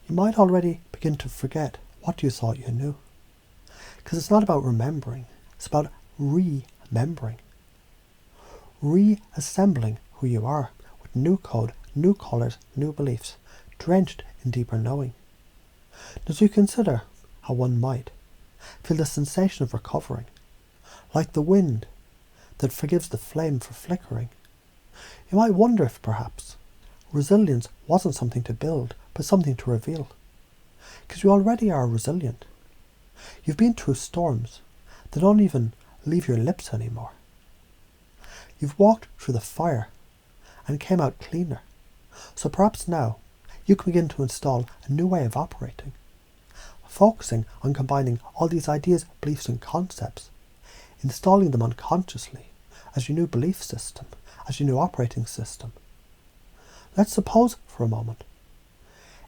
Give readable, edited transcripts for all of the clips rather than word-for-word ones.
you might already begin to forget what you thought you knew. Because it's not about remembering, it's about remembering. Reassembling who you are with new code, new colours, new beliefs, drenched in deeper knowing. As you consider how one might feel the sensation of recovering, like the wind that forgives the flame for flickering, you might wonder if perhaps resilience wasn't something to build, but something to reveal. Because you already are resilient. You've been through storms that don't even leave your lips anymore. You've walked through the fire and came out cleaner. So perhaps now you can begin to install a new way of operating, focusing on combining all these ideas, beliefs and concepts, installing them unconsciously as your new belief system, as your new operating system. Let's suppose for a moment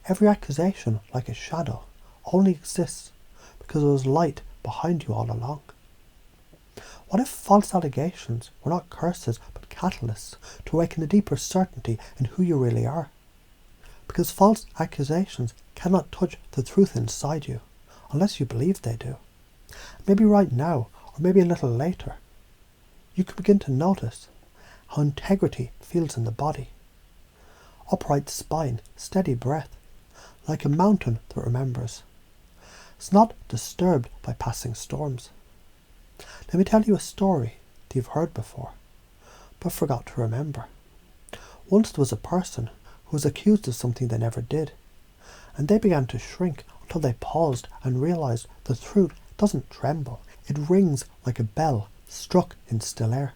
every accusation, like a shadow, only exists because there was light behind you all along. What if false allegations were not curses but catalysts to awaken a deeper certainty in who you really are? Because false accusations cannot touch the truth inside you unless you believe they do. Maybe right now, or maybe a little later, you can begin to notice how integrity feels in the body. Upright spine, steady breath, like a mountain that remembers. It's not disturbed by passing storms. Let me tell you a story that you've heard before, but forgot to remember. Once there was a person who was accused of something they never did, and they began to shrink until they paused and realized the truth doesn't tremble, it rings like a bell struck in still air.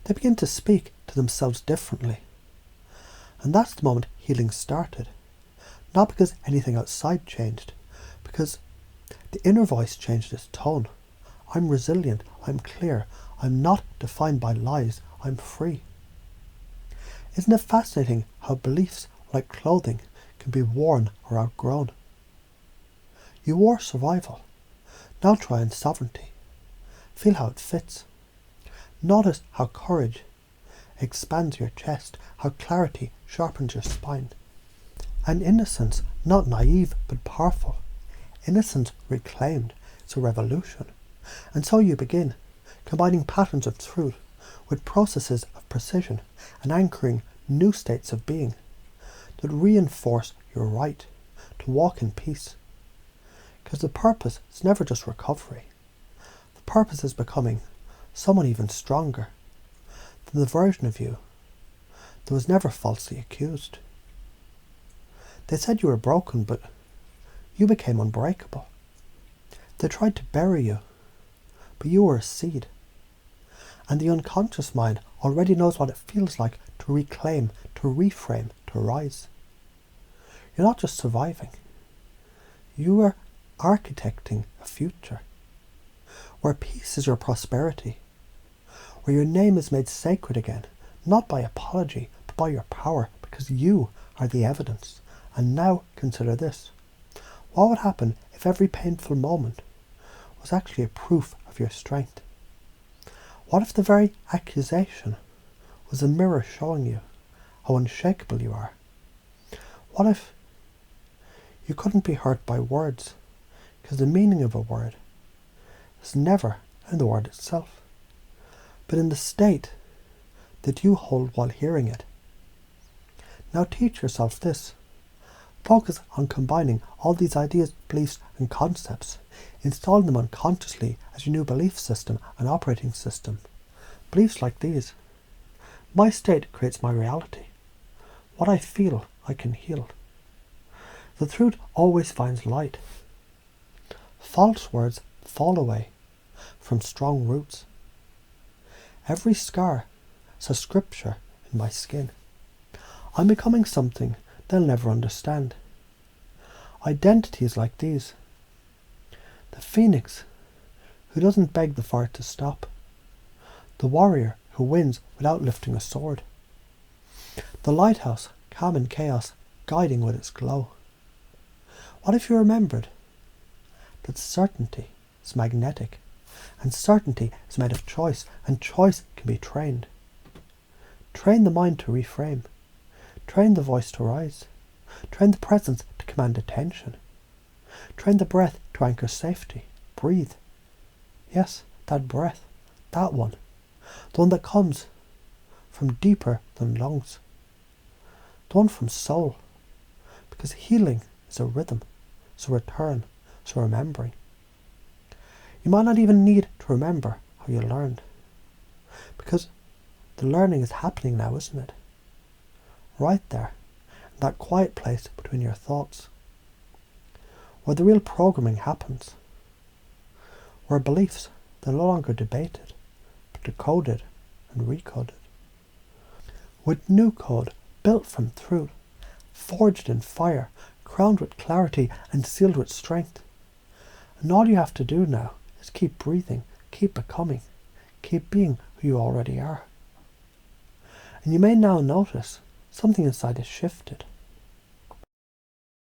They begin to speak to themselves differently, and that's the moment healing started. Not because anything outside changed, because the inner voice changed its tone. I'm resilient, I'm clear, I'm not defined by lies, I'm free. Isn't it fascinating how beliefs, like clothing, can be worn or outgrown? You wore survival. Now try on sovereignty. Feel how it fits. Notice how courage expands your chest, how clarity sharpens your spine. And innocence, not naive but powerful. Innocence reclaimed, it's a revolution. And so you begin, combining patterns of truth with processes of precision and anchoring new states of being that reinforce your right to walk in peace. Because the purpose is never just recovery. The purpose is becoming someone even stronger than the version of you that was never falsely accused. They said you were broken, but you became unbreakable. They tried to bury you, but you were a seed. And the unconscious mind already knows what it feels like to reclaim, to reframe, to rise. You're not just surviving. You are architecting a future where peace is your prosperity, where your name is made sacred again, not by apology, but by your power, because you are the evidence. And now consider this. What would happen if every painful moment was actually a proof of your strength? What if the very accusation was a mirror showing you how unshakable you are? What if you couldn't be hurt by words, because the meaning of a word is never in the word itself, but in the state that you hold while hearing it? Now teach yourself this. Focus on combining all these ideas, beliefs and concepts, installing them unconsciously as your new belief system and operating system. Beliefs like these. My state creates my reality. What I feel, I can heal. The truth always finds light. False words fall away from strong roots. Every scar says scripture in my skin. I'm becoming something they'll never understand. Identities like these. The phoenix who doesn't beg the fire to stop. The warrior who wins without lifting a sword. The lighthouse, calm in chaos, guiding with its glow. What if you remembered that certainty is magnetic, and certainty is made of choice, and choice can be trained. Train the mind to reframe. Train the voice to rise. Train the presence to command attention. Train the breath to anchor safety. Breathe. Yes, that breath. That one. The one that comes from deeper than lungs. The one from soul. Because healing is a rhythm. It's a return. It's a remembering. You might not even need to remember how you learned. Because the learning is happening now, isn't it? Right there, in that quiet place between your thoughts. Where the real programming happens. Where beliefs, they're no longer debated, but decoded and recoded. With new code, built from truth, forged in fire, crowned with clarity and sealed with strength. And all you have to do now is keep breathing, keep becoming, keep being who you already are. And you may now notice something inside has shifted.